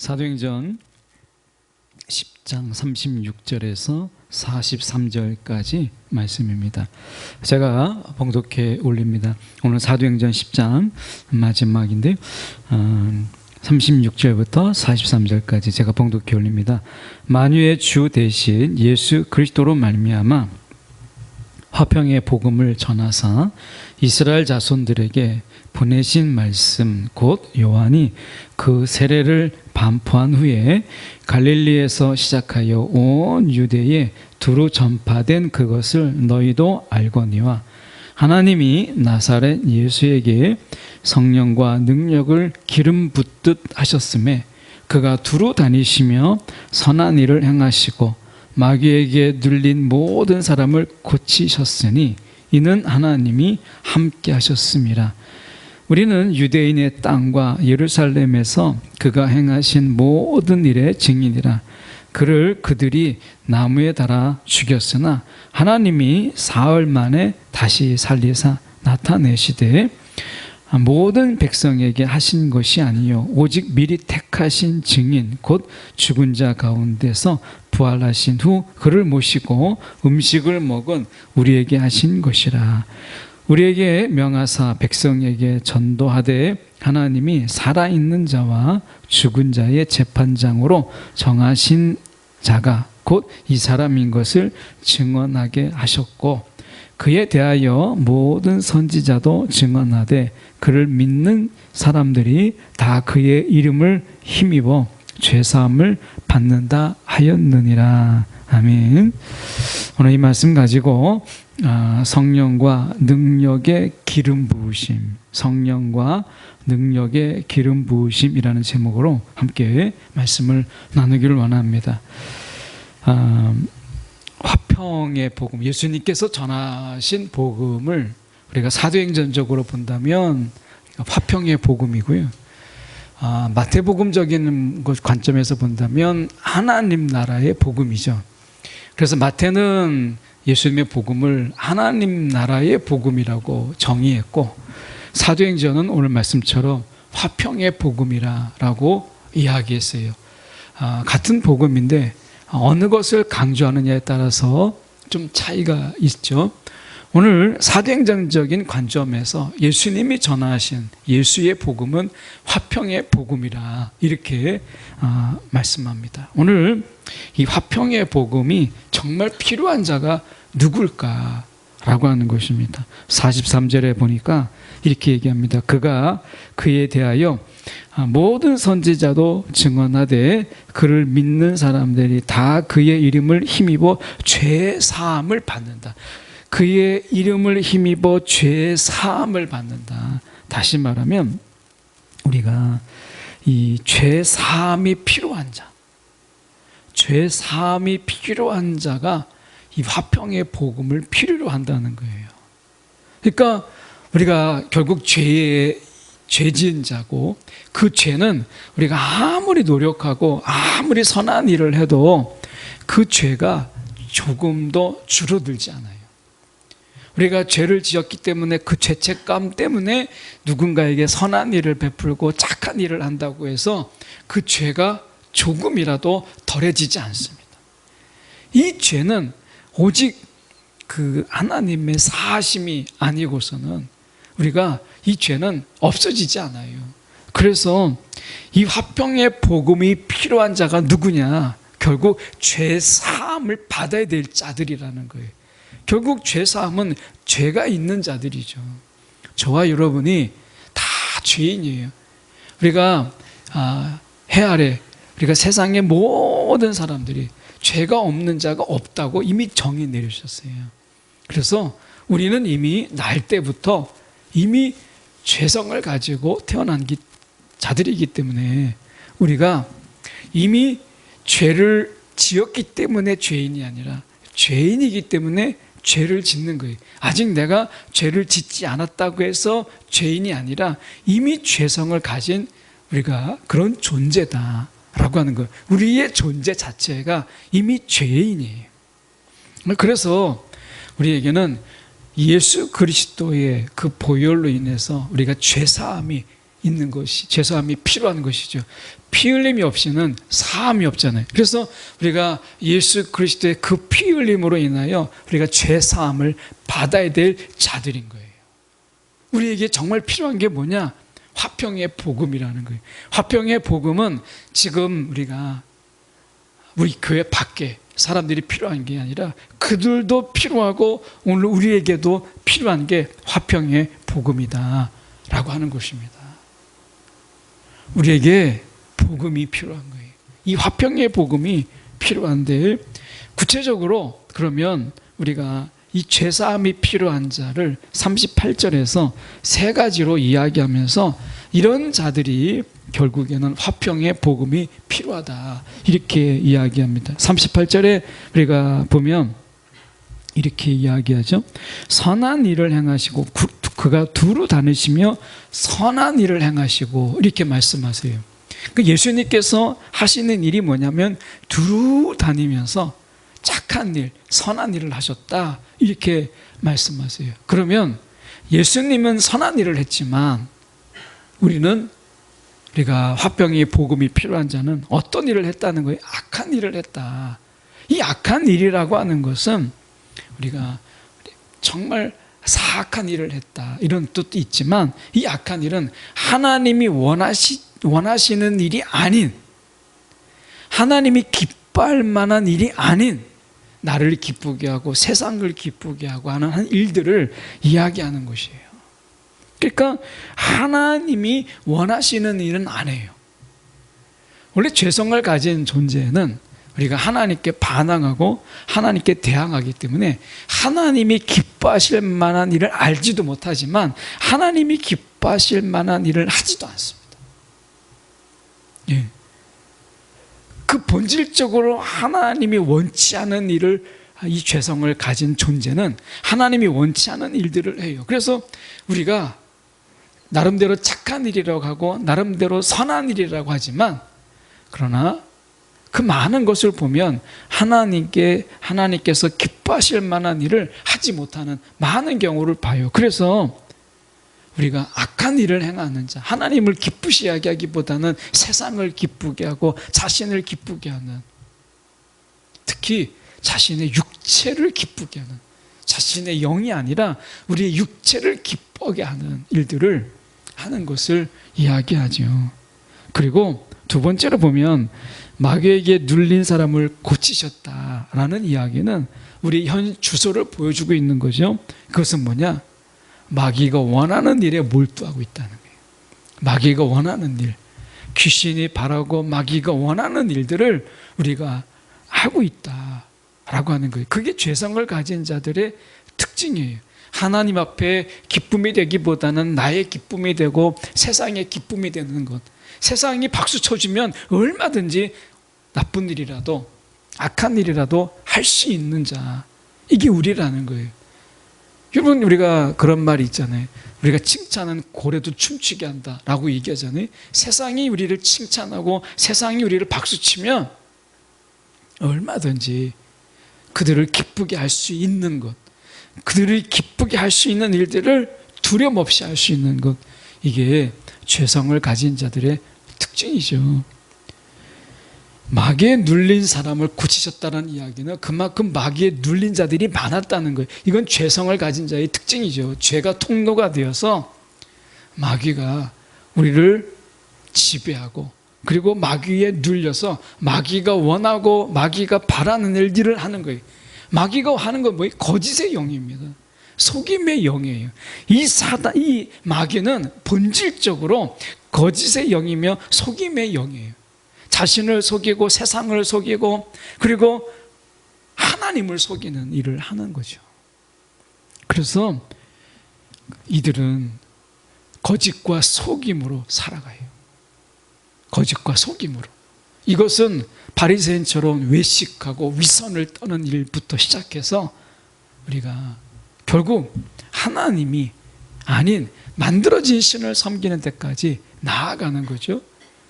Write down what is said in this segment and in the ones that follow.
사도행전 10장 36절에서 43절까지 말씀입니다. 제가 봉독해 올립니다. 오늘 사도행전 10장 마지막인데요. 36절부터 43절까지 제가 봉독해 올립니다. 만유의 주 대신 예수 그리스도로 말미암아 화평의 복음을 전하사 이스라엘 자손들에게 보내신 말씀 곧 요한이 그 세례를 반포한 후에 갈릴리에서 시작하여 온 유대에 두루 전파된 그것을 너희도 알거니와 하나님이 나사렛 예수에게 성령과 능력을 기름 붓듯 하셨음에 그가 두루 다니시며 선한 일을 행하시고 마귀에게 눌린 모든 사람을 고치셨으니 이는 하나님이 함께 하셨음이라. 우리는 유대인의 땅과 예루살렘에서 그가 행하신 모든 일의 증인이라. 그를 그들이 나무에 달아 죽였으나 하나님이 사흘 만에 다시 살리사 나타내시되 모든 백성에게 하신 것이 아니요 오직 미리 택하신 증인 곧 죽은 자 가운데서 부활하신 후 그를 모시고 음식을 먹은 우리에게 하신 것이라. 우리에게 명하사 백성에게 전도하되 하나님이 살아있는 자와 죽은 자의 재판장으로 정하신 자가 곧 이 사람인 것을 증언하게 하셨고 그에 대하여 모든 선지자도 증언하되 그를 믿는 사람들이 다 그의 이름을 힘입어 죄사함을 받는다 하였느니라. 아멘. 오늘 이 말씀 가지고 성령과 능력의 기름 부으심, 성령과 능력의 기름 부으심이라는 제목으로 함께 말씀을 나누기를 원합니다. 화평의 복음, 예수님께서 전하신 복음을 우리가 사도행전적으로 본다면 화평의 복음이고요. 마태복음적인 관점에서 본다면 하나님 나라의 복음이죠. 그래서 마태는 예수님의 복음을 하나님 나라의 복음이라고 정의했고 사도행전은 오늘 말씀처럼 화평의 복음이라고 이야기했어요. 같은 복음인데 어느 것을 강조하느냐에 따라서 좀 차이가 있죠. 오늘 사도행전적인 관점에서 예수님이 전하신 예수의 복음은 화평의 복음이라 이렇게 말씀합니다. 오늘 이 화평의 복음이 정말 필요한 자가 누굴까라고 하는 것입니다. 43절에 보니까 이렇게 얘기합니다. 그가 그에 대하여 모든 선지자도 증언하되 그를 믿는 사람들이 다 그의 이름을 힘입어 죄 사함을 받는다. 그의 이름을 힘입어 죄 사함을 받는다. 다시 말하면 우리가 이 죄 사함이 필요한 자, 죄 사함이 필요한 자가 이 화평의 복음을 필요로 한다는 거예요. 그러니까 우리가 결국 죄 지은 자고 그 죄는 우리가 아무리 노력하고 아무리 선한 일을 해도 그 죄가 조금도 줄어들지 않아요. 우리가 죄를 지었기 때문에 그 죄책감 때문에 누군가에게 선한 일을 베풀고 착한 일을 한다고 해서 그 죄가 조금이라도 덜해지지 않습니다. 이 죄는 오직 그 하나님의 사하심이 아니고서는 우리가 이 죄는 없어지지 않아요. 그래서 이 화평의 복음이 필요한 자가 누구냐? 결국 죄 사함을 받아야 될 자들이라는 거예요. 결국 죄 사함은 죄가 있는 자들이죠. 저와 여러분이 다 죄인이에요. 우리가 해 아래 우리가 세상의 모든 사람들이 죄가 없는 자가 없다고 이미 정의 내리셨어요. 그래서 우리는 이미 날 때부터 이미 죄성을 가지고 태어난 자들이기 때문에 우리가 이미 죄를 지었기 때문에 죄인이 아니라 죄인이기 때문에 죄를 짓는 거예요. 아직 내가 죄를 짓지 않았다고 해서 죄인이 아니라 이미 죄성을 가진 우리가 그런 존재다라고 하는 거예요. 우리의 존재 자체가 이미 죄인이에요. 그래서 우리에게는 예수 그리스도의 그 보혈로 인해서 우리가 죄사함이 있는 것이, 죄사함이 필요한 것이죠. 피 흘림이 없이는 사함이 없잖아요. 그래서 우리가 예수 그리스도의 그 피 흘림으로 인하여 우리가 죄사함을 받아야 될 자들인 거예요. 우리에게 정말 필요한 게 뭐냐? 화평의 복음이라는 거예요. 화평의 복음은 지금 우리가 우리 교회 밖에 사람들이 필요한 게 아니라 그들도 필요하고 오늘 우리에게도 필요한 게 화평의 복음이다 라고 하는 것입니다. 우리에게 복음이 필요한 거예요. 이 화평의 복음이 필요한데, 구체적으로 그러면 우리가 이 죄사함이 필요한 자를 38절에서 세 가지로 이야기하면서 이런 자들이 결국에는 화평의 복음이 필요하다 이렇게 이야기합니다. 38절에 우리가 보면 이렇게 이야기하죠. 선한 일을 행하시고 그가 두루 다니시며 선한 일을 행하시고 이렇게 말씀하세요. 예수님께서 하시는 일이 뭐냐면 두루 다니면서 착한 일, 선한 일을 하셨다 이렇게 말씀하세요. 그러면 예수님은 선한 일을 했지만 우리가 화평의 복음이 필요한 자는 어떤 일을 했다는 거예요? 악한 일을 했다. 이 악한 일이라고 하는 것은 우리가 정말 사악한 일을 했다 이런 뜻도 있지만, 이 악한 일은 하나님이 원하시는 일이 아닌, 하나님이 기뻐할 만한 일이 아닌, 나를 기쁘게 하고 세상을 기쁘게 하고 하는 일들을 이야기하는 것이에요. 그러니까 하나님이 원하시는 일은 안 해요. 원래 죄성을 가진 존재는 우리가 하나님께 반항하고 하나님께 대항하기 때문에 하나님이 기뻐하실 만한 일을 알지도 못하지만 하나님이 기뻐하실 만한 일을 하지도 않습니다. 예. 그 본질적으로 하나님이 원치 않은 일을, 이 죄성을 가진 존재는 하나님이 원치 않은 일들을 해요. 그래서 우리가 나름대로 착한 일이라고 하고 나름대로 선한 일이라고 하지만, 그러나 그 많은 것을 보면 하나님께서 기뻐하실 만한 일을 하지 못하는 많은 경우를 봐요. 그래서 우리가 악한 일을 행하는 자, 하나님을 기쁘시하게 하기보다는 세상을 기쁘게 하고 자신을 기쁘게 하는, 특히 자신의 육체를 기쁘게 하는, 자신의 영이 아니라 우리의 육체를 기쁘게 하는 일들을 하는 것을 이야기하죠. 그리고 두 번째로 보면 마귀에게 눌린 사람을 고치셨다라는 이야기는 우리 현 주소를 보여주고 있는 거죠. 그것은 뭐냐? 마귀가 원하는 일에 몰두하고 있다는 거예요. 마귀가 원하는 일, 귀신이 바라고 마귀가 원하는 일들을 우리가 하고 있다라고 하는 거예요. 그게 죄성을 가진 자들의 특징이에요. 하나님 앞에 기쁨이 되기보다는 나의 기쁨이 되고 세상의 기쁨이 되는 것. 세상이 박수 쳐주면 얼마든지 나쁜 일이라도 악한 일이라도 할 수 있는 자, 이게 우리라는 거예요. 여러분, 우리가 그런 말이 있잖아요. 우리가 칭찬은 고래도 춤추게 한다라고 얘기하잖아요. 세상이 우리를 칭찬하고 세상이 우리를 박수치면 얼마든지 그들을 기쁘게 할 수 있는 것, 그들을 기쁘게 할 수 있는 일들을 두려움 없이 할 수 있는 것, 이게 죄성을 가진 자들의 특징이죠. 마귀에 눌린 사람을 고치셨다는 이야기는 그만큼 마귀에 눌린 자들이 많았다는 거예요. 이건 죄성을 가진 자의 특징이죠. 죄가 통로가 되어서 마귀가 우리를 지배하고, 그리고 마귀에 눌려서 마귀가 원하고 마귀가 바라는 일들을 하는 거예요. 마귀가 하는 건 뭐예요? 거짓의 영입니다. 속임의 영이에요. 이 마귀는 본질적으로 거짓의 영이며 속임의 영이에요. 자신을 속이고 세상을 속이고 그리고 하나님을 속이는 일을 하는 거죠. 그래서 이들은 거짓과 속임으로 살아가요. 거짓과 속임으로. 이것은 바리새인처럼 외식하고 위선을 떠는 일부터 시작해서 우리가 결국 하나님이 아닌 만들어진 신을 섬기는 데까지 나아가는 거죠.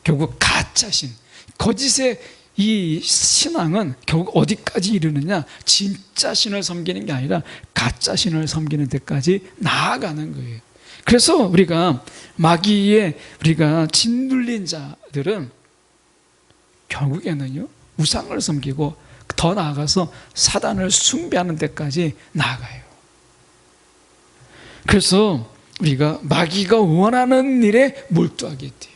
결국 가짜신, 거짓의 이 신앙은 결국 어디까지 이르느냐? 진짜 신을 섬기는 게 아니라 가짜 신을 섬기는 데까지 나아가는 거예요. 그래서 우리가 마귀에 우리가 짓눌린 자들은 결국에는요, 우상을 섬기고 더 나아가서 사단을 숭배하는 데까지 나아가요. 그래서 우리가 마귀가 원하는 일에 몰두하게 돼요.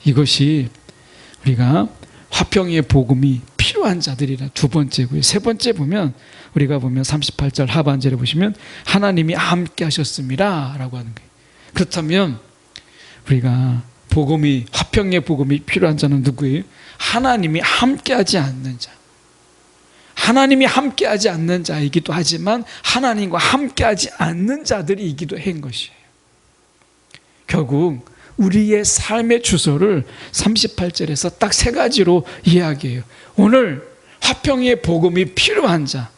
이것이 우리가 화평의 복음이 필요한 자들이라 두 번째고요. 세 번째 보면 우리가 보면 38절 하반절에 보시면 하나님이 함께 하셨습니다 라고 하는 거예요. 그렇다면 우리가 복음이, 화평의 복음이 필요한 자는 누구예요? 하나님이 함께하지 않는 자. 하나님이 함께하지 않는 자이기도 하지만 하나님과 함께하지 않는 자들이기도 한 것이에요. 결국 우리의 삶의 주소를 38절에서 딱 세 가지로 이야기해요. 오늘 화평의 복음이 필요한 자,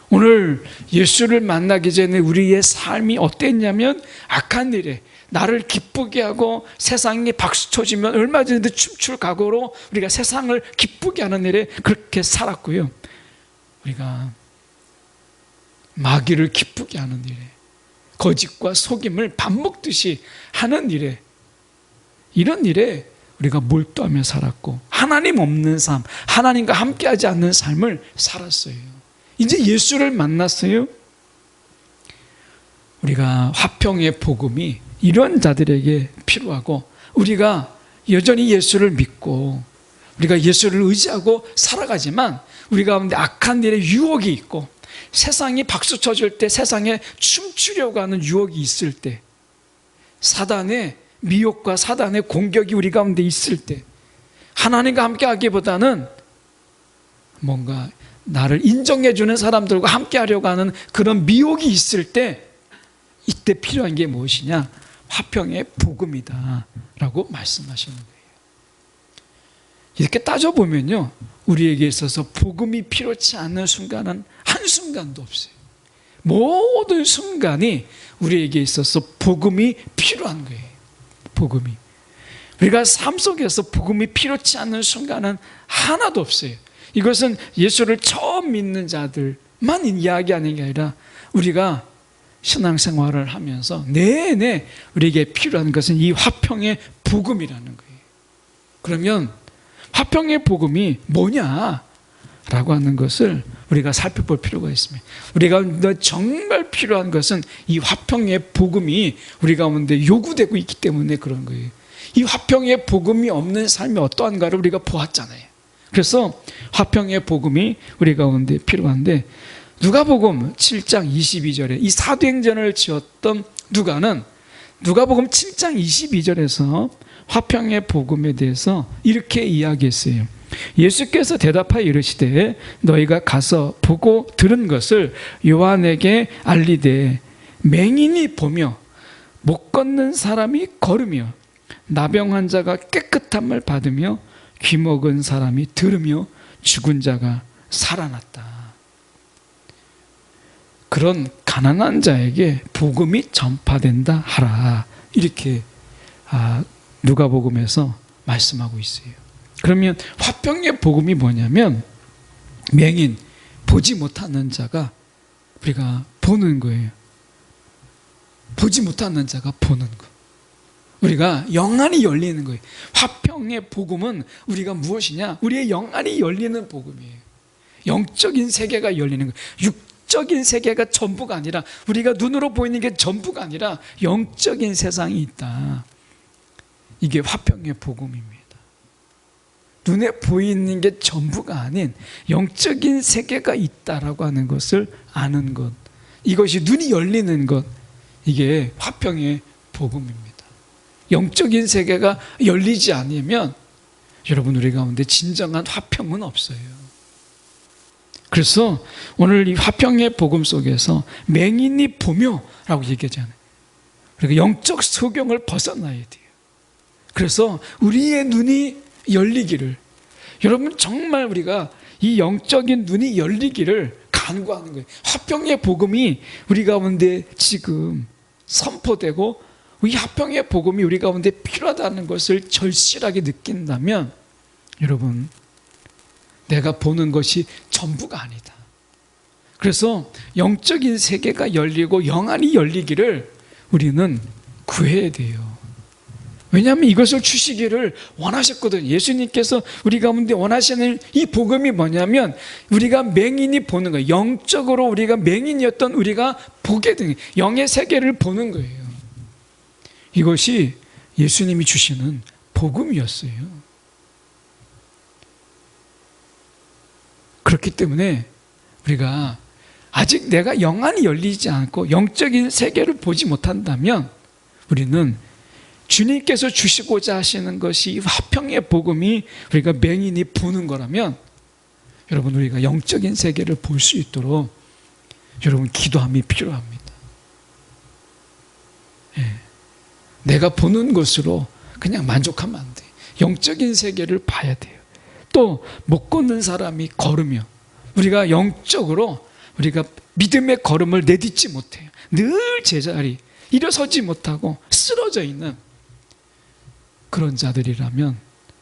오늘 예수를 만나기 전에 우리의 삶이 어땠냐면 악한 일에 나를 기쁘게 하고 세상이 박수 쳐주면 얼마 전에도 춤출 각오로 우리가 세상을 기쁘게 하는 일에 그렇게 살았고요. 우리가 마귀를 기쁘게 하는 일에, 거짓과 속임을 밥 먹듯이 하는 일에, 이런 일에 우리가 몰두하며 살았고 하나님 없는 삶, 하나님과 함께하지 않는 삶을 살았어요. 이제 예수를 만났어요. 우리가 화평의 복음이 이런 자들에게 필요하고 우리가 여전히 예수를 믿고 우리가 예수를 의지하고 살아가지만 우리 가운데 악한 일의 유혹이 있고 세상이 박수 쳐줄 때, 세상에 춤추려고 하는 유혹이 있을 때, 사단의 미혹과 사단의 공격이 우리 가운데 있을 때, 하나님과 함께 하기보다는 뭔가 나를 인정해주는 사람들과 함께 하려고 하는 그런 미혹이 있을 때, 이때 필요한 게 무엇이냐? 화평의 복음이다 라고 말씀하시는 거예요. 이렇게 따져보면요, 우리에게 있어서 복음이 필요치 않는 순간은 한순간도 없어요. 모든 순간이 우리에게 있어서 복음이 필요한 거예요. 복음이. 우리가 삶 속에서 복음이 필요치 않는 순간은 하나도 없어요. 이것은 예수를 처음 믿는 자들만 이야기하는 게 아니라 우리가 신앙생활을 하면서 내내 우리에게 필요한 것은 이 화평의 복음이라는 거예요. 그러면 화평의 복음이 뭐냐? 라고 하는 것을 우리가 살펴볼 필요가 있습니다. 우리가 정말 필요한 것은 이 화평의 복음이 우리 가운데 요구되고 있기 때문에 그런 거예요. 이 화평의 복음이 없는 삶이 어떠한가를 우리가 보았잖아요. 그래서 화평의 복음이 우리 가운데 필요한데, 누가복음 7장 22절에 이 사도행전을 지었던 누가는 누가복음 7장 22절에서 화평의 복음에 대해서 이렇게 이야기했어요. 예수께서 대답하여 이르시되 너희가 가서 보고 들은 것을 요한에게 알리되 맹인이 보며 못 걷는 사람이 걸으며 나병 환자가 깨끗함을 받으며 귀먹은 사람이 들으며 죽은 자가 살아났다. 그런 가난한 자에게 복음이 전파된다 하라. 이렇게 누가복음에서 말씀하고 있어요. 그러면 화평의 복음이 뭐냐면 맹인, 보지 못하는 자가 우리가 보는 거예요. 보지 못하는 자가 보는 거. 우리가 영안이 열리는 거예요. 화평의 복음은 우리가 무엇이냐? 우리의 영안이 열리는 복음이에요. 영적인 세계가 열리는 거예요. 육적인 세계가 전부가 아니라, 우리가 눈으로 보이는 게 전부가 아니라 영적인 세상이 있다. 이게 화평의 복음입니다. 눈에 보이는 게 전부가 아닌 영적인 세계가 있다라고 하는 것을 아는 것, 이것이 눈이 열리는 것, 이게 화평의 복음입니다. 영적인 세계가 열리지 않으면 여러분, 우리 가운데 진정한 화평은 없어요. 그래서 오늘 이 화평의 복음 속에서 맹인이 보며 라고 얘기하잖아요. 그러니까 영적 소경을 벗어나야 돼요. 그래서 우리의 눈이 열리기를, 여러분 정말 우리가 이 영적인 눈이 열리기를 간구하는 거예요. 화평의 복음이 우리 가운데 지금 선포되고 이 화평의 복음이 우리 가운데 필요하다는 것을 절실하게 느낀다면, 여러분, 내가 보는 것이 전부가 아니다. 그래서 영적인 세계가 열리고 영안이 열리기를 우리는 구해야 돼요. 왜냐하면 이것을 주시기를 원하셨거든요. 예수님께서 우리 가운데 원하시는 이 복음이 뭐냐면 우리가 맹인이 보는 거예요. 영적으로 우리가 맹인이었던 우리가 보게 되는 거예요. 영의 세계를 보는 거예요. 이것이 예수님이 주시는 복음이었어요. 그렇기 때문에 우리가 아직 내가 영안이 열리지 않고 영적인 세계를 보지 못한다면 우리는 주님께서 주시고자 하시는 것이 화평의 복음이 우리가 맹인이 보는 거라면 여러분 우리가 영적인 세계를 볼 수 있도록 여러분 기도함이 필요합니다. 예. 내가 보는 것으로 그냥 만족하면 안 돼. 영적인 세계를 봐야 돼요. 또 못 걷는 사람이 걸으며 우리가 영적으로 우리가 믿음의 걸음을 내딛지 못해요. 늘 제자리 일어서지 못하고 쓰러져 있는 그런 자들이라면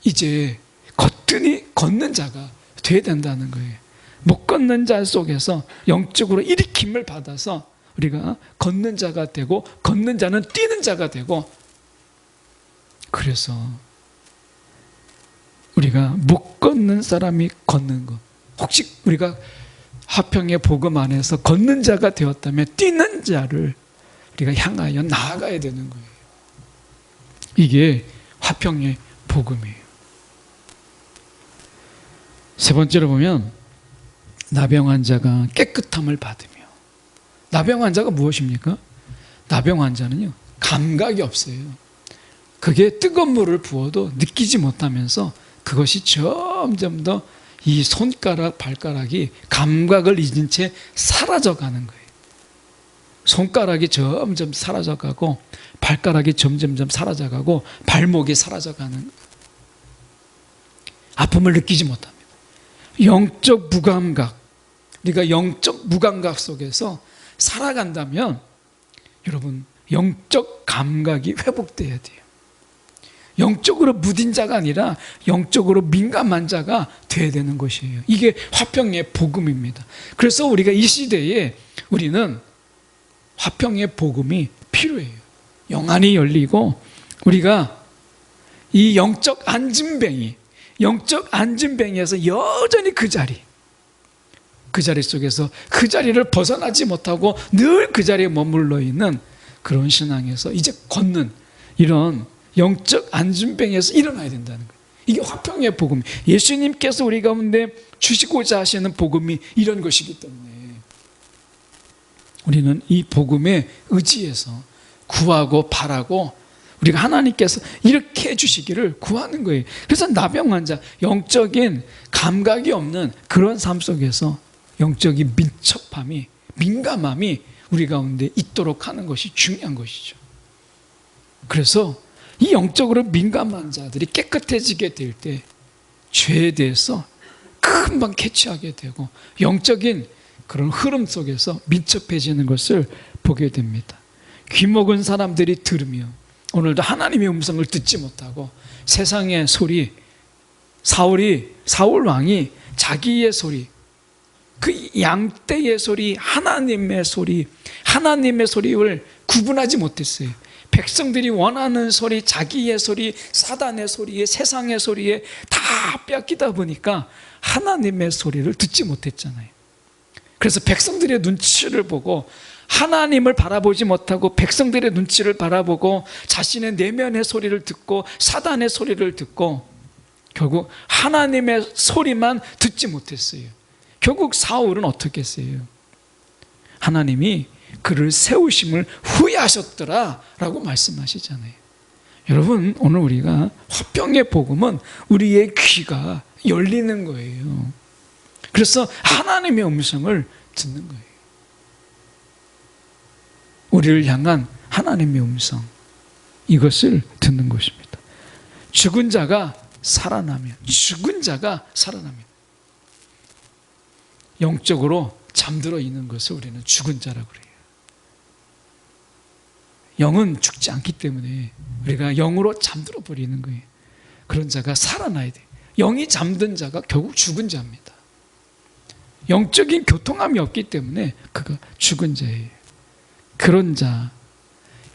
이제 거뜬히 걷는 자가 돼야 된다는 거예요. 못 걷는 자 속에서 영적으로 일으킴을 받아서 우리가 걷는 자가 되고 걷는 자는 뛰는 자가 되고 그래서 우리가 못 걷는 사람이 걷는 것 혹시 우리가 화평의 복음 안에서 걷는 자가 되었다면 뛰는 자를 우리가 향하여 나아가야 되는 거예요. 이게 화평의 복음이에요. 세 번째로 보면 나병 환자가 깨끗함을 받으며 나병 환자가 무엇입니까? 나병 환자는요 감각이 없어요. 그게 뜨거운 물을 부어도 느끼지 못하면서 그것이 점점 더 이 손가락 발가락이 감각을 잊은 채 사라져가는 거예요. 손가락이 점점 사라져가고 발가락이 점점점 사라져가고 발목이 사라져가는 거예요. 아픔을 느끼지 못합니다. 영적 무감각, 우리가 영적 무감각 속에서 살아간다면 여러분 영적 감각이 회복돼야 돼요. 영적으로 무딘 자가 아니라 영적으로 민감한 자가 돼야 되는 것이에요. 이게 화평의 복음입니다. 그래서 우리가 이 시대에 우리는 화평의 복음이 필요해요. 영안이 열리고 우리가 이 영적 안진뱅이에서 여전히 그 자리 속에서 그 자리를 벗어나지 못하고 늘 그 자리에 머물러 있는 그런 신앙에서 이제 걷는 이런 영적 안진뱅이에서 일어나야 된다는 거예요. 이게 화평의 복음. 예수님께서 우리 가운데 주시고자 하시는 복음이 이런 것이기 때문에 우리는 이 복음에 의지해서 구하고 바라고 우리가 하나님께서 이렇게 해주시기를 구하는 거예요. 그래서 나병 환자, 영적인 감각이 없는 그런 삶 속에서 영적인 민첩함이, 민감함이 우리 가운데 있도록 하는 것이 중요한 것이죠. 그래서 이 영적으로 민감한 자들이 깨끗해지게 될 때 죄에 대해서 금방 캐치하게 되고 영적인 그런 흐름 속에서 민첩해지는 것을 보게 됩니다. 귀먹은 사람들이 들으며 오늘도 하나님의 음성을 듣지 못하고 세상의 소리, 사울 왕이 자기의 소리, 그 양떼의 소리, 하나님의 소리를 구분하지 못했어요. 백성들이 원하는 소리, 자기의 소리, 사단의 소리에, 세상의 소리에 다 뺏기다 보니까 하나님의 소리를 듣지 못했잖아요. 그래서 백성들의 눈치를 보고 하나님을 바라보지 못하고 백성들의 눈치를 바라보고 자신의 내면의 소리를 듣고 사단의 소리를 듣고 결국 하나님의 소리만 듣지 못했어요. 결국 사울은 어떻게 했어요? 하나님이 그를 세우심을 후회하셨더라 라고 말씀하시잖아요. 여러분 오늘 우리가 화평의 복음은 우리의 귀가 열리는 거예요. 그래서 하나님의 음성을 듣는 거예요. 우리를 향한 하나님의 음성, 이것을 듣는 것입니다. 죽은 자가 살아나면 영적으로 잠들어 있는 것을 우리는 죽은 자라고 그래요. 영은 죽지 않기 때문에 우리가 영으로 잠들어 버리는 거예요. 그런 자가 살아나야 돼요. 영이 잠든 자가 결국 죽은 자입니다. 영적인 교통함이 없기 때문에 그가 죽은 자예요. 그런 자,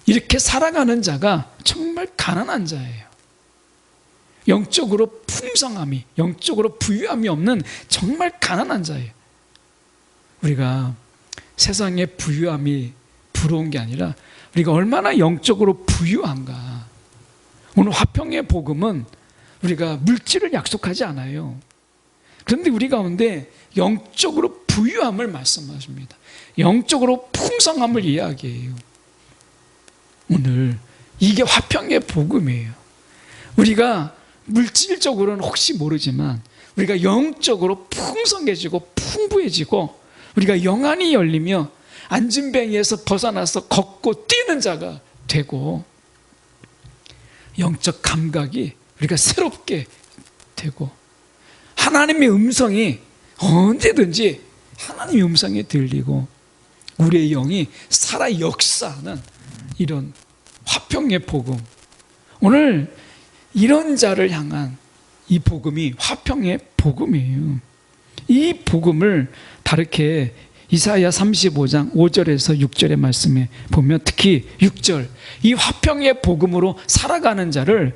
이렇게 살아가는 자가 정말 가난한 자예요. 영적으로 풍성함이, 영적으로 부유함이 없는 정말 가난한 자예요. 우리가 세상의 부유함이 부러운 게 아니라 우리가 얼마나 영적으로 부유한가. 오늘 화평의 복음은 우리가 물질을 약속하지 않아요. 그런데 우리 가운데 영적으로 부유함을 말씀하십니다. 영적으로 풍성함을 이야기해요. 오늘 이게 화평의 복음이에요. 우리가 물질적으로는 혹시 모르지만 우리가 영적으로 풍성해지고 풍부해지고 우리가 영안이 열리며 안진뱅이에서 벗어나서 걷고 뛰는 자가 되고 영적 감각이 우리가 새롭게 되고 하나님의 음성이 언제든지 하나님의 음성이 들리고 우리의 영이 살아 역사하는 이런 화평의 복음. 오늘 이런 자를 향한 이 복음이 화평의 복음이에요. 이 복음을 다르게 이사야 35장 5절에서 6절의 말씀에 보면 특히 6절 이 화평의 복음으로 살아가는 자를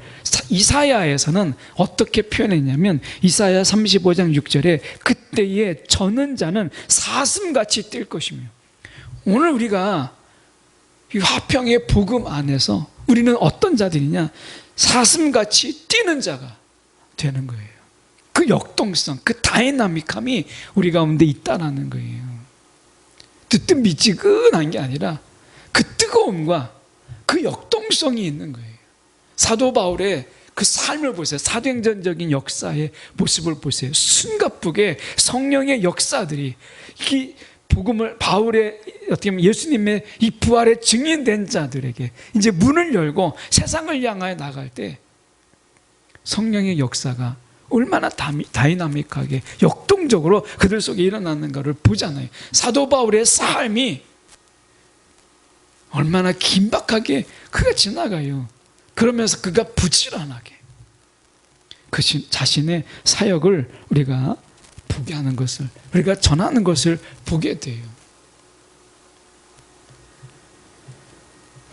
이사야에서는 어떻게 표현했냐면 이사야 35장 6절에 그때에 저는 자는 사슴같이 뛸 것이며 오늘 우리가 이 화평의 복음 안에서 우리는 어떤 자들이냐 사슴같이 뛰는 자가 되는 거예요. 그 역동성, 그 다이나믹함이 우리 가운데 있다는 거예요. 뜨뜻미지근한 게 아니라 그 뜨거움과 그 역동성이 있는 거예요. 사도 바울의 그 삶을 보세요. 사도행전적인 역사의 모습을 보세요. 숨가쁘게 성령의 역사들이 이 복음을 바울의 어떻게 보면 예수님의 이 부활에 증인된 자들에게 이제 문을 열고 세상을 향하여 나갈 때 성령의 역사가 얼마나 다이나믹하게 역동적으로 그들 속에 일어나는가를 보잖아요. 사도 바울의 삶이 얼마나 긴박하게 그가 지나가요. 그러면서 그가 부지런하게 그 자신의 사역을 우리가 보게 하는 것을 우리가 전하는 것을 보게 돼요.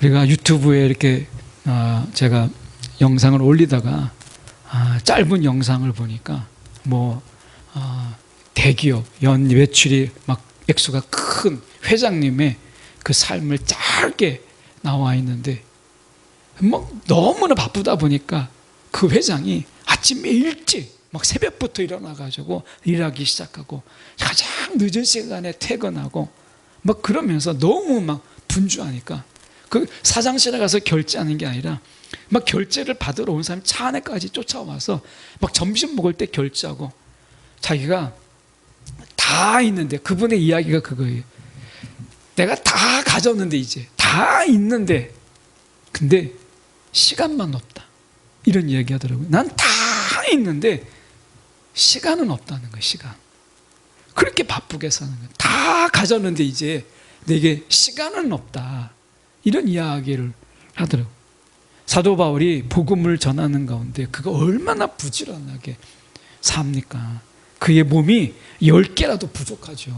우리가 유튜브에 이렇게 제가 영상을 올리다가 짧은 영상을 보니까 대기업 연 매출이 막 액수가 큰 회장님의 그 삶을 짧게 나와 있는데 너무나 바쁘다 보니까 그 회장이 아침에 일찍 막 새벽부터 일어나가지고 일하기 시작하고 가장 늦은 시간에 퇴근하고 막 그러면서 너무 막 분주하니까 그 사장실에 가서 결제하는 게 아니라 막 결제를 받으러 온 사람이 차 안에까지 쫓아와서 막 점심 먹을 때 결제하고 자기가 다 있는데 그분의 이야기가 그거예요. 내가 다 가졌는데 이제 다 있는데 근데 시간만 없다. 이런 이야기 하더라고요. 난 다 있는데 시간은 없다는 거예요. 시간. 그렇게 바쁘게 사는 거예요. 다 가졌는데 이제 내게 시간은 없다. 이런 이야기를 하더라고요. 사도 바울이 복음을 전하는 가운데 그가 얼마나 부지런하게 삽니까? 그의 몸이 10개라도 부족하죠.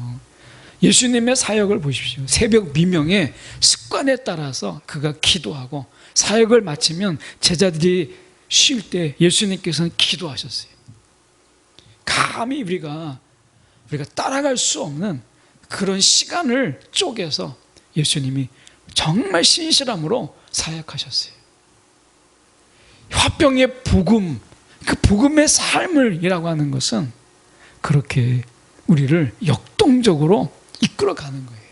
예수님의 사역을 보십시오. 새벽 미명에 습관에 따라서 그가 기도하고 사역을 마치면 제자들이 쉴 때 예수님께서는 기도하셨어요. 감히 우리가 따라갈 수 없는 그런 시간을 쪼개서 예수님이 정말 신실함으로 사역하셨어요. 화평의 복음, 그 복음의 삶을이라고 하는 것은 그렇게 우리를 역동적으로 이끌어가는 거예요.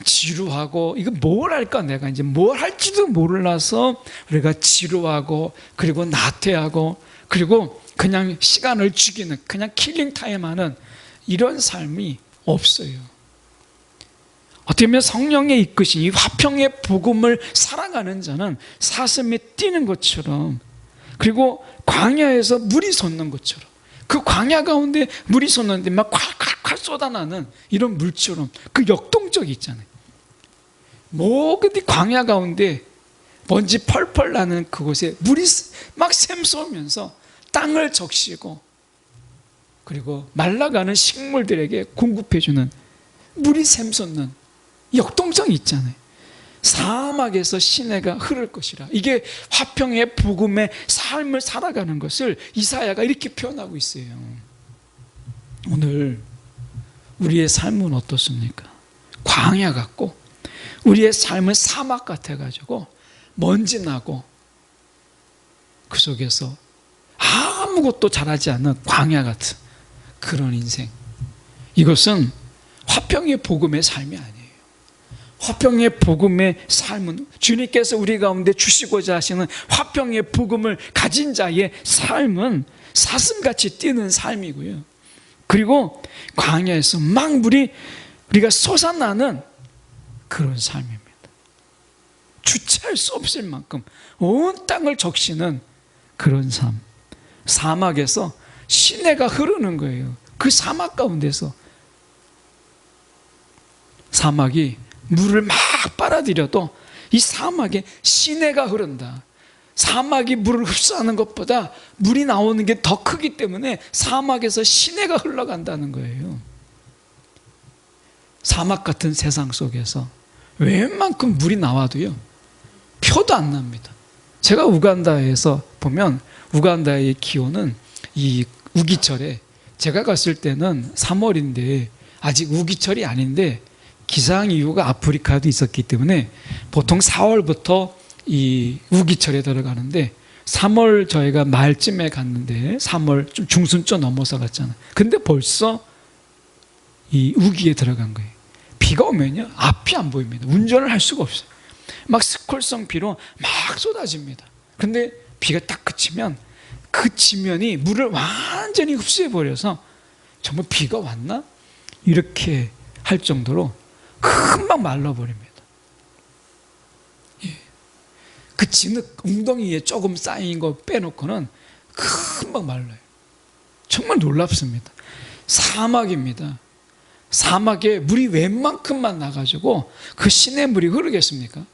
지루하고 이거 뭘 할까 내가 이제 뭘 할지도 몰라서 우리가 지루하고 그리고 나태하고 그리고 그냥 시간을 죽이는 그냥 킬링타임하는 이런 삶이 없어요. 어떻게 보면 성령의 이끄신 이 화평의 복음을 살아가는 자는 사슴이 뛰는 것처럼 그리고 광야에서 물이 솟는 것처럼 그 광야 가운데 물이 솟는데 막 콸콸콸 쏟아나는 이런 물처럼 그 역동적이 있잖아요. 모든 광야 가운데 먼지 펄펄 나는 그곳에 물이 막 샘솟으면서 땅을 적시고 그리고 말라가는 식물들에게 공급해주는 물이 샘솟는 역동성이 있잖아요. 사막에서 시내가 흐를 것이라. 이게 화평의 복음의 삶을 살아가는 것을 이사야가 이렇게 표현하고 있어요. 오늘 우리의 삶은 어떻습니까? 광야 같고 우리의 삶은 사막 같아가지고 먼지 나고 그 속에서 아무것도 잘하지 않는 광야 같은 그런 인생. 이것은 화평의 복음의 삶이 아니에요. 화평의 복음의 삶은 주님께서 우리 가운데 주시고자 하시는 화평의 복음을 가진 자의 삶은 사슴같이 뛰는 삶이고요. 그리고 광야에서 막 우리가 솟아나는 그런 삶입니다. 주체할 수 없을 만큼 온 땅을 적시는 그런 삶. 사막에서 시내가 흐르는 거예요. 그 사막 가운데서 사막이 물을 막 빨아들여도 이 사막에 시내가 흐른다. 사막이 물을 흡수하는 것보다 물이 나오는 게 더 크기 때문에 사막에서 시내가 흘러간다는 거예요. 사막 같은 세상 속에서 웬만큼 물이 나와도요, 표도 안 납니다. 제가 우간다에서 보면 우간다의 기온은 이 우기철에, 제가 갔을 때는 3월인데 아직 우기철이 아닌데 기상이유가 아프리카도 있었기 때문에 보통 4월부터 이 우기철에 들어가는데 3월 저희가 말쯤에 갔는데 3월 좀 중순쯤 넘어서 갔잖아요. 근데 벌써 이 우기에 들어간 거예요. 비가 오면요 앞이 안 보입니다. 운전을 할 수가 없어요. 막 스콜성 비로 막 쏟아집니다. 근데 비가 딱 그치면 그 지면이 물을 완전히 흡수해 버려서 정말 비가 왔나? 이렇게 할 정도로 금방 말라버립니다. 예. 그 진흙 웅덩이에 조금 쌓인 거 빼놓고는 금방 말라요. 정말 놀랍습니다. 사막입니다. 사막에 물이 웬만큼만 나가지고 그 시냇물이 흐르겠습니까?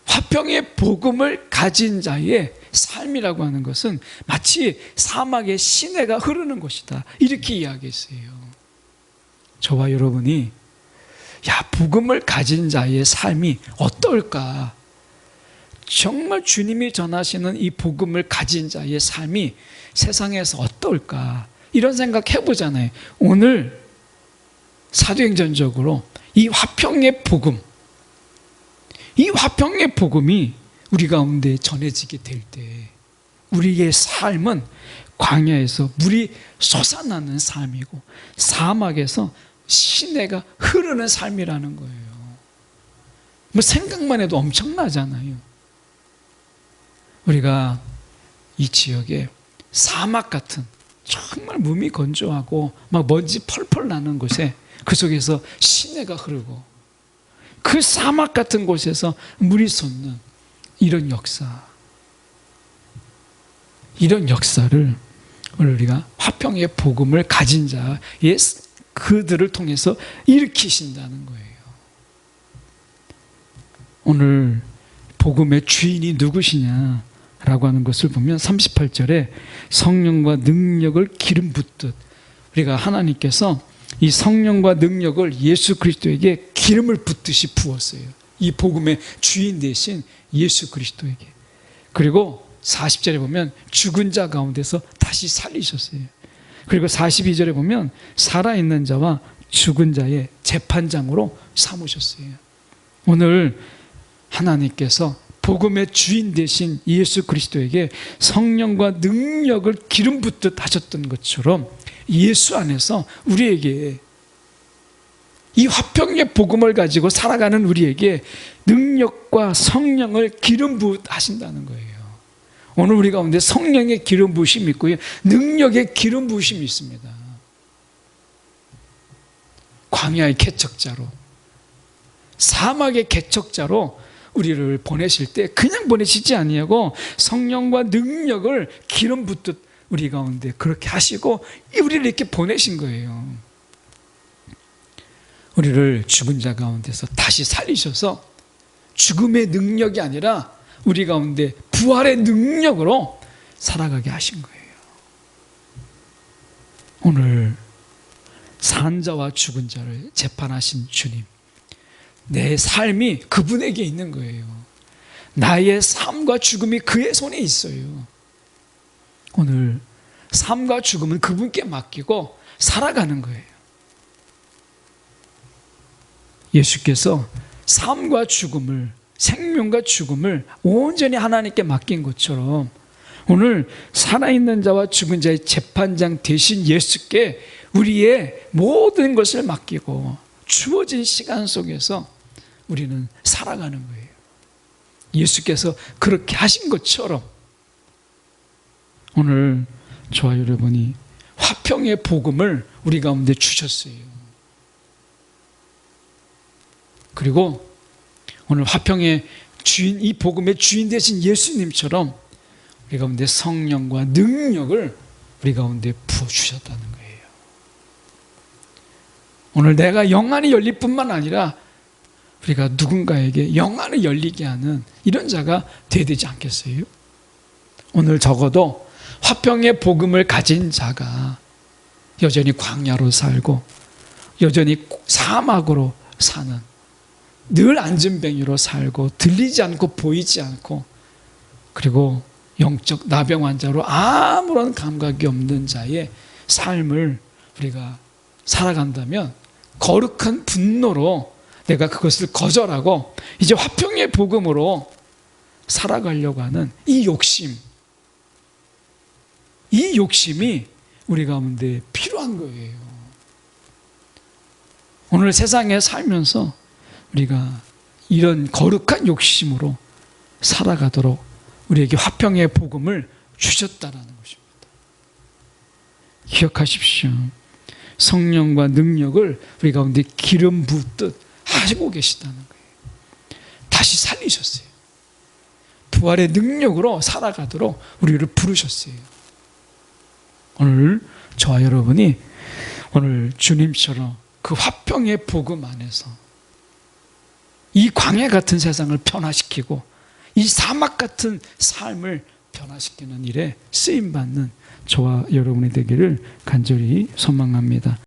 화평의 복음을 가진 자의 삶이라고 하는 것은 마치 사막에 시내가 흐르는 것이다, 이렇게 이야기했어요. 저와 여러분이 복음을 가진 자의 삶이 어떨까? 정말 주님이 전하시는 이 복음을 가진 자의 삶이 세상에서 어떨까? 이런 생각 해보잖아요. 오늘 사도행전적으로 이 화평의 복음, 이 화평의 복음이 우리 가운데 전해지게 될 때 우리의 삶은 광야에서 물이 솟아나는 삶이고 사막에서 시내가 흐르는 삶이라는 거예요. 뭐 생각만 해도 엄청나잖아요. 우리가 이 지역에 사막 같은 정말 몸이 건조하고 막 먼지 펄펄 나는 곳에 그 속에서 시내가 흐르고 그 사막 같은 곳에서 물이 솟는 이런 역사, 이런 역사를 오늘 우리가 화평의 복음을 가진 자의 그들을 통해서 일으키신다는 거예요. 오늘 복음의 주인이 누구시냐라고 하는 것을 보면 38절에 성령과 능력을 기름 붓듯, 우리가 하나님께서 이 성령과 능력을 예수 그리스도에게 기름을 붓듯이 부었어요. 이 복음의 주인 되신 예수 그리스도에게. 그리고 40절에 보면 죽은 자 가운데서 다시 살리셨어요. 그리고 42절에 보면 살아있는 자와 죽은 자의 재판장으로 삼으셨어요. 오늘 하나님께서 복음의 주인 되신 예수 그리스도에게 성령과 능력을 기름 붓듯 하셨던 것처럼 예수 안에서 우리에게 이 화평의 복음을 가지고 살아가는 우리에게 능력과 성령을 기름 붓 하신다는 거예요. 오늘 우리 가운데 성령의 기름 부으심이 있고요, 능력의 기름 부으심이 있습니다. 광야의 개척자로, 사막의 개척자로 우리를 보내실 때 그냥 보내시지 아니하고 성령과 능력을 기름 붓듯 우리 가운데 그렇게 하시고 우리를 이렇게 보내신 거예요. 우리를 죽은 자 가운데서 다시 살리셔서 죽음의 능력이 아니라 우리 가운데 부활의 능력으로 살아가게 하신 거예요. 오늘 산 자와 죽은 자를 재판하신 주님, 내 삶이 그분에게 있는 거예요. 나의 삶과 죽음이 그의 손에 있어요. 오늘 삶과 죽음은 그분께 맡기고 살아가는 거예요. 예수께서 삶과 죽음을, 생명과 죽음을 온전히 하나님께 맡긴 것처럼 오늘 살아있는 자와 죽은 자의 재판장 되신 예수께 우리의 모든 것을 맡기고 주어진 시간 속에서 우리는 살아가는 거예요. 예수께서 그렇게 하신 것처럼 오늘 저와 여러분이 화평의 복음을 우리 가운데 주셨어요. 그리고 오늘 화평의 주인, 이 복음의 주인 되신 예수님처럼 우리 가운데 성령과 능력을 우리 가운데 부어주셨다는 거예요. 오늘 내가 영안이 열릴 뿐만 아니라 우리가 누군가에게 영안을 열리게 하는 이런 자가 되어야 되지 않겠어요? 오늘 적어도 화평의 복음을 가진 자가 여전히 광야로 살고 여전히 사막으로 사는, 늘 안전뱅이로 살고 들리지 않고 보이지 않고 그리고 영적 나병 환자로 아무런 감각이 없는 자의 삶을 우리가 살아간다면 거룩한 분노로 내가 그것을 거절하고 이제 화평의 복음으로 살아가려고 하는 이 욕심이 우리 가운데 필요한 거예요. 오늘 세상에 살면서 우리가 이런 거룩한 욕심으로 살아가도록 우리에게 화평의 복음을 주셨다라는 것입니다. 기억하십시오. 성령과 능력을 우리 가운데 기름 붓듯 하시고 계시다는 거예요. 다시 살리셨어요. 부활의 능력으로 살아가도록 우리를 부르셨어요. 오늘 저와 여러분이 오늘 주님처럼 그 화평의 복음 안에서 이 광야 같은 세상을 변화시키고 이 사막 같은 삶을 변화시키는 일에 쓰임받는 저와 여러분이 되기를 간절히 소망합니다.